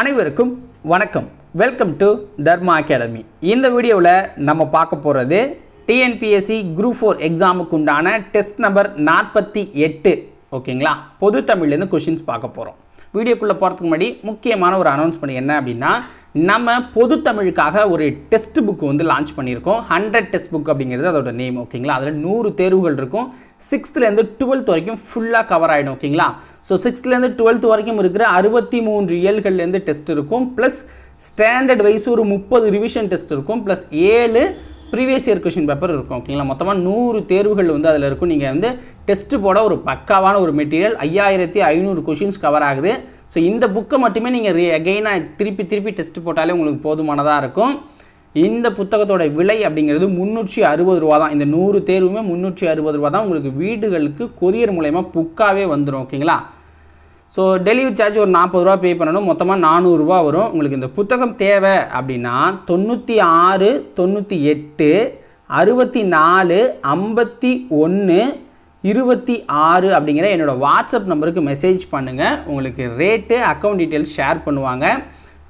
அனைவருக்கும் வணக்கம். Welcome to Dharma academy. இந்த வீடியோவில் நம்ம பார்க்க போகிறது டிஎன்பிஎஸ்சி குரூப் 4 எக்ஸாமுக்கு உண்டான டெஸ்ட் நம்பர் 48. ஓகேங்களா? பொது தமிழ்லேருந்து கொஷின்ஸ் பார்க்க போகிறோம். வீடியோக்குள்ளே போகிறதுக்கு முன்னாடி முக்கியமான ஒரு அனௌன்ஸ்மெண்ட் என்ன அப்படின்னா, நம்ம பொது தமிழுக்காக ஒரு டெஸ்ட் புக் வந்து லான்ச் பண்ணியிருக்கோம். 100 டெஸ்ட் புக் அப்படிங்கிறது அதோட நேம். ஓகேங்களா? அதில் 100 தேர்வுகள் இருக்கும். 6th-லேருந்து 12th வரைக்கும் ஃபுல்லாக கவர் ஆகிடும். ஓகேங்களா? ஸோ 6th-லேருந்து 12th வரைக்கும் இருக்கிற 63 இயல்கள்லேருந்து டெஸ்ட் இருக்கும். ப்ளஸ் ஸ்டாண்டர்ட் வைஸ் ஒரு 30 ரிவிஷன் டெஸ்ட் இருக்கும். Plus 7 previous year question paper இருக்கும். ஓகேங்களா? மொத்தமாக 100 தேர்வுகள் வந்து அதில் இருக்கும். நீங்கள் வந்து டெஸ்ட்டு போட ஒரு பக்காவான ஒரு மெட்டீரியல் 5500 கொஷின்ஸ் கவர் ஆகுது. ஸோ இந்த புக்கை மட்டுமே நீங்கள் அகெயினாக திருப்பி டெஸ்ட் போட்டாலே உங்களுக்கு போதுமானதாக இருக்கும். இந்த புத்தகத்தோட விலை அப்படிங்கிறது 360 ரூபா தான். இந்த 100 தேர்வுமே 360 ரூபா தான். உங்களுக்கு வீடுகளுக்கு கொரியர் மூலயமா புக்காகவே வந்துடும். ஓகேங்களா? ஸோ டெலிவரி சார்ஜ் ஒரு 40 ரூபா பே பண்ணணும். மொத்தமாக 400 ரூபா வரும். உங்களுக்கு இந்த புத்தகம் தேவை அப்படின்னா 96 98 64 51 26 அப்படிங்கிற என்னோடய வாட்ஸ்அப் நம்பருக்கு மெசேஜ் பண்ணுங்கள். உங்களுக்கு ரேட்டு அக்கௌண்ட் டீட்டெயில்ஸ் ஷேர் பண்ணுவாங்க.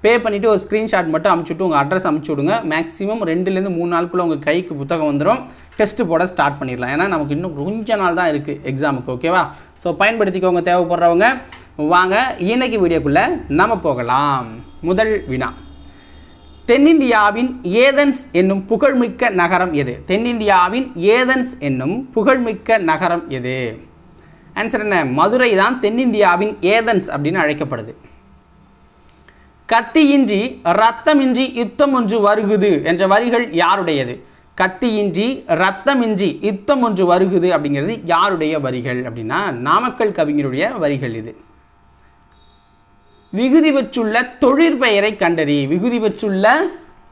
பே பண்ணிவிட்டு ஒரு ஸ்க்ரீன்ஷாட் மட்டும் அமுச்சுட்டு உங்கள் அட்ரஸ் அமுச்சு விடுங்க. மேக்ஸிமம் 2லேருந்து 3 நாளுக்குள்ளே உங்கள் கைக்கு புத்தகம் வந்துடும். டெஸ்ட்டு போட ஸ்டார்ட் பண்ணிடலாம். ஏன்னா நமக்கு இன்னும் கொஞ்ச நாள் தான் இருக்குது எக்ஸாமுக்கு. ஓகேவா? ஸோ பயன்படுத்திக்கோங்க தேவைப்படுறவங்க. வாங்க இன்றைக்கி வீடியோக்குள்ளே நம்ம போகலாம். முதல் வினா, தென்னிந்தியாவின் ஏதென்ஸ் என்னும் புகழ்மிக்க நகரம் எது? தென்னிந்தியாவின் ஏதென்ஸ் என்னும் புகழ்மிக்க நகரம் எது? ஆன்சர் என்ன? மதுரை தான் தென்னிந்தியாவின் ஏதென்ஸ் அப்படின்னு அழைக்கப்படுது. கத்தியின்றி இரத்தமின்றி யுத்தம் ஒன்று வருகுது என்ற வரிகள் யாருடையது? கத்தியின்றி இரத்தமின்றி யுத்தம் ஒன்று வருகுது அப்படிங்கிறது யாருடைய வரிகள் அப்படின்னா, நாமக்கல் கவிஞருடைய வரிகள் இது. விகுதி வச்சுள்ள தொழிற்பெயரை கண்டறி. விகுதி வச்சுள்ள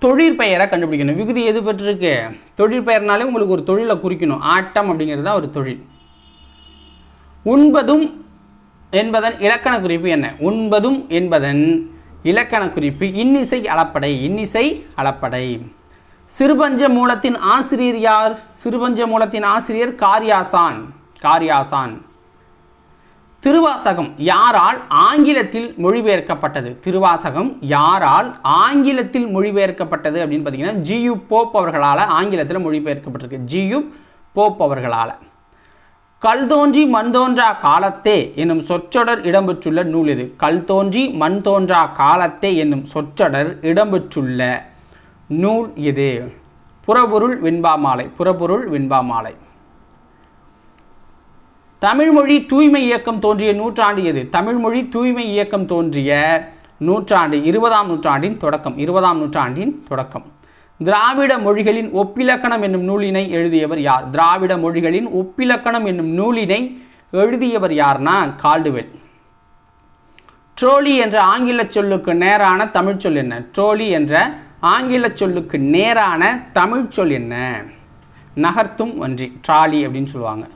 தொழிற்பெயரை கண்டுபிடிக்கணும். விகுதி எது பெற்றிருக்கு? தொழிற்பெயர்னாலே உங்களுக்கு ஒரு தொழிலை குறிக்கணும். ஆட்டம் அப்படிங்கிறது தான் ஒரு தொழில். உண்பதும் என்பதன் இலக்கண குறிப்பு என்ன? உண்பதும் என்பதன் இலக்கண குறிப்பு இன்னிசை அளப்படை. இன்னிசை அளப்படை. சிறுபஞ்ச மூலத்தின் ஆசிரியர் யார்? சிறுபஞ்ச மூலத்தின் ஆசிரியர் காரியாசான். காரியாசான். திருவாசகம் யாரால் ஆங்கிலத்தில் மொழிபெயர்க்கப்பட்டது? திருவாசகம் யாரால் ஆங்கிலத்தில் மொழிபெயர்க்கப்பட்டது அப்படின்னு பார்த்தீங்கன்னா, ஜியு போப் அவர்களால் ஆங்கிலத்தில் மொழிபெயர்க்கப்பட்டிருக்கு. ஜியு போப் அவர்களால். கல் தோன்றி மண் தோன்றா காலத்தே என்னும் சொற்றொடர் இடம்பெற்றுள்ள நூல் எது? கல் தோன்றி மண் தோன்றா காலத்தே என்னும் சொற்றொடர் இடம்பெற்றுள்ள நூல் எது? புறப்பொருள் வெண்பாமாலை. புறப்பொருள் வெண்பாமாலை. தமிழ்மொழி தூய்மை இயக்கம் தோன்றிய நூற்றாண்டு எது? தமிழ்மொழி தூய்மை இயக்கம் தோன்றிய நூற்றாண்டு 20ஆம் நூற்றாண்டின் தொடக்கம். 20ஆம் நூற்றாண்டின் தொடக்கம். திராவிட மொழிகளின் ஒப்பிலக்கணம் என்னும் நூலினை எழுதியவர் யார்? திராவிட மொழிகளின் ஒப்பிலக்கணம் என்னும் நூலினை எழுதியவர் யார்னா கால்டுவெல். ட்ரோலி என்ற ஆங்கில சொல்லுக்கு நேரான தமிழ் சொல் என்ன? ட்ரோலி என்ற ஆங்கில சொல்லுக்கு நேரான தமிழ் சொல் என்ன? நகர்த்தும் வன்றி. ட்ராலி அப்படின்னு சொல்லுவாங்க.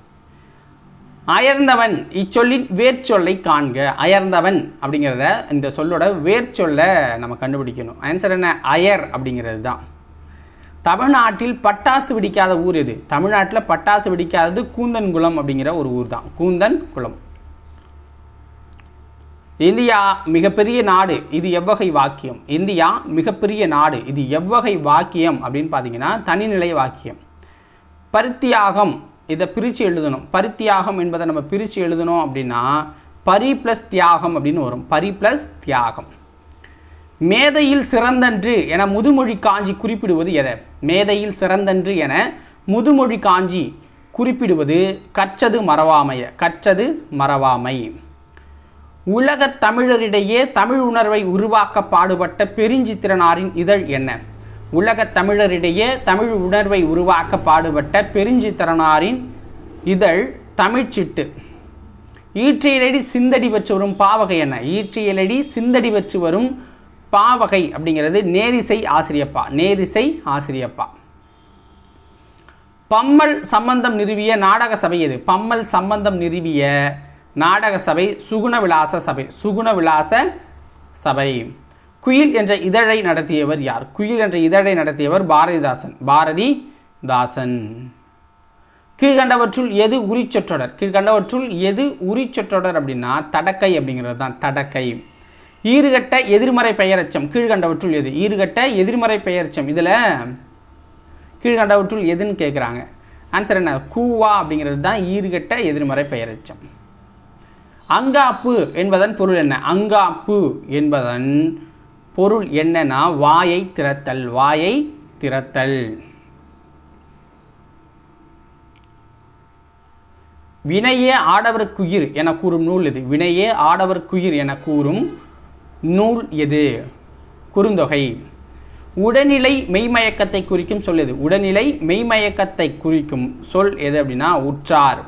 அயர்ந்தவன் இச்சொல்லின் வேர்ச்சொல்லை காண்க. அயர்ந்தவன் அப்படிங்கிறத இந்த சொல்லோட வேர்ச்சொல்லை நம்ம கண்டுபிடிக்கணும். ஆன்சர் என்ன? அயர் அப்படிங்கிறது தான். தமிழ்நாட்டில் பட்டாசு வெடிக்காத ஊர் எது? தமிழ்நாட்டில் பட்டாசு வெடிக்காதது கூந்தன்குளம் அப்படிங்கிற ஒரு ஊர் தான். கூந்தன்குளம். இந்தியா மிகப்பெரிய நாடு இது எவ்வகை வாக்கியம்? இந்தியா மிகப்பெரிய நாடு இது எவ்வகை வாக்கியம் அப்படின்னு பார்த்தீங்கன்னா, தனிநிலை வாக்கியம். பரித்தியாகம் இதை பிரித்து எழுதணும். பரித்தியாகம் என்பதை நம்ம பிரித்து எழுதணும் அப்படின்னா பரி ப்ளஸ் தியாகம் அப்படின்னு வரும். பரி ப்ளஸ் தியாகம். மேதையில் சிறந்தன்று என முதுமொழி காஞ்சி குறிப்பிடுவது எதை? மேதையில் சிறந்தன்று என முதுமொழி காஞ்சி குறிப்பிடுவது கற்றது மறவாமைய. கற்றது மறவாமை. உலகத் தமிழரிடையே தமிழ் உணர்வை உருவாக்க பாடுபட்ட பெருஞ்சித்திரனாரின் இதழ் என்ன? உலகத் தமிழரிடையே தமிழ் உணர்வை உருவாக்க பாடுபட்ட பெருஞ்சித்திரனாரின் இதழ் தமிழ்ச்சிட்டு. ஈற்றியலடி சிந்தடி வச்சு வரும் பாவகை என்ன? ஈற்றியலடி சிந்தடி வச்சு வரும் பாவகை அப்படிங்கிறது நேரிசை ஆசிரியப்பா. நேரிசை ஆசிரியப்பா. பம்மல் சம்பந்தம் நிறுவிய நாடக சபை எது? பம்மல் சம்பந்தம் நிறுவிய நாடக சபை சுகுண விலாச சபை. சுகுண விலாச சபை. குயில் என்ற இதழை நடத்தியவர் யார்? குயில் என்ற இதழை நடத்தியவர் பாரதிதாசன். பாரதிதாசன். கீழ்கண்டவற்றுள் எது உரிச்சொற்றொடர்? கீழ்கண்டவற்றுள் எது உரிச்சொற்றொடர் அப்படின்னா தடக்கை அப்படிங்கிறது தான். தடக்கை. ஈறுகட்ட எதிர்மறை பெயரெச்சம் கீழ்கண்டவற்றுள் எது? ஈறுகட்ட எதிர்மறை பெயரெச்சம் இதில் கீழ்கண்டவற்றுள் எதுன்னு கேட்குறாங்க. ஆன்சர் என்ன? கூவா அப்படிங்கிறது தான் ஈறுகட்ட எதிர்மறை பெயரெச்சம். அங்காப்பு என்பதன் பொருள் என்ன? அங்காப்பு என்பதன் பொருள் என்னன்னா வாயை திறத்தல். வாயை திறத்தல். வினையே ஆடவர்க்குயிர் என கூறும் நூல் எது? வினையே ஆடவர்க்குயிர் என கூறும் நூல் எது? குறுந்தொகை. உடல்நிலை மெய்மயக்கத்தை குறிக்கும் சொல் எது? உடல்நிலை மெய்மயக்கத்தை குறிக்கும் சொல் எது அப்படின்னா உற்றார்.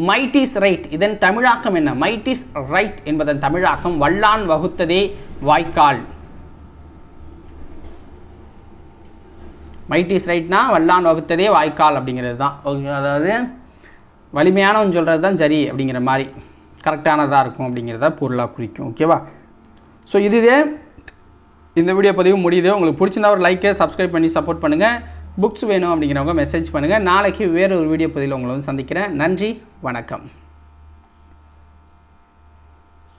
மைட் இஸ் ரைட் இதன் தமிழாக்கம் என்ன? மைட் இஸ் ரைட் என்பதன் தமிழாக்கம் வல்லான் வகுத்ததே வாய்க்கால். மைட் இஸ் ரைட்னா வல்லான் வகுத்ததே வாய்க்கால் அப்படிங்கிறது தான். ஓகே, அதாவது வலிமையானவன் சொல்கிறது தான் சரி அப்படிங்கிற மாதிரி கரெக்டானதாக இருக்கும் அப்படிங்கிறத பொருளாக குறிக்கும். ஓகேவா? ஸோ இதுவே இந்த வீடியோ பதிவு முடியுது. உங்களுக்கு பிடிச்சிருந்தா ஒரு லைக்கை சப்ஸ்கிரைப் பண்ணி சப்போர்ட் பண்ணுங்கள். புக்ஸ் வேணும் அப்படிங்கிறவங்க மெசேஜ் பண்ணுங்கள். நாளைக்கு வேறு ஒரு வீடியோ பதிவில் உங்களை வந்து சந்திக்கிறேன். நன்றி, வணக்கம்.